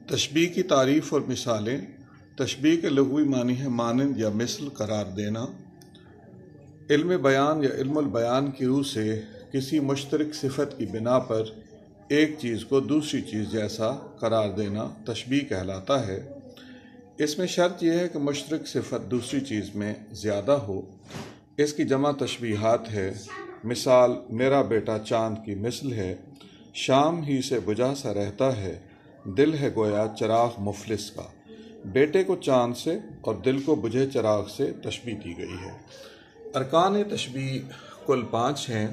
تشبیہ کی تعریف اور مثالیں۔ تشبیہ کے لغوی معنی ہے مانند یا مثل قرار دینا۔ علم بیان یا علم البیان کی روح سے کسی مشترک صفت کی بنا پر ایک چیز کو دوسری چیز جیسا قرار دینا تشبیہ کہلاتا ہے۔ اس میں شرط یہ ہے کہ مشترک صفت دوسری چیز میں زیادہ ہو۔ اس کی جمع تشبیہات ہے۔ مثال: میرا بیٹا چاند کی مثل ہے، شام ہی سے بجھا سا رہتا ہے، دل ہے گویا چراغ مفلس کا۔ بیٹے کو چاند سے اور دل کو بجھے چراغ سے تشبیہ دی گئی ہے۔ ارکان تشبیہ کل 5 ہیں۔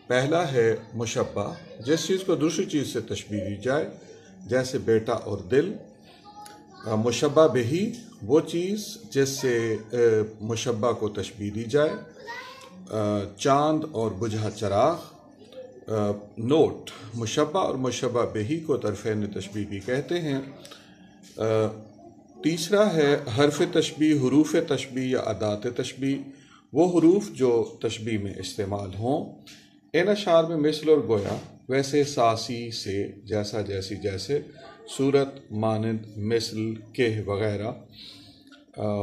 پہلا ہے مشبہ، جس چیز کو دوسری چیز سے تشبیہ دی جائے، جیسے بیٹا اور دل۔ مشبہ بہی، وہ چیز جس سے مشبہ کو تشبیہ دی جائے، چاند اور بجھا چراغ۔ نوٹ: مشبہ اور مشبہ بہی کو طرفین تشبیہ بھی کہتے ہیں۔ تیسرا ہے حرف تشبیہ، حروف تشبیہ یا ادات تشبیہ، وہ حروف جو تشبیہ میں استعمال ہوں۔ ان اشعار میں مثل اور گویا، ویسے ساسی سے، جیسا جیسی جیسے، صورت مانند مثل کہ وغیرہ۔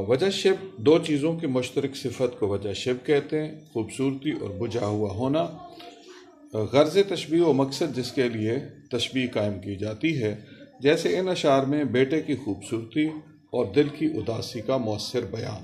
وجہ شبہ، دو چیزوں کی مشترک صفت کو وجہ شبہ کہتے ہیں۔ خوبصورتی اور بجھا ہوا ہونا۔ غرض تشبیہ و مقصد جس کے لیے تشبیہ قائم کی جاتی ہے، جیسے ان اشعار میں بیٹے کی خوبصورتی اور دل کی اداسی کا مؤثر بیان۔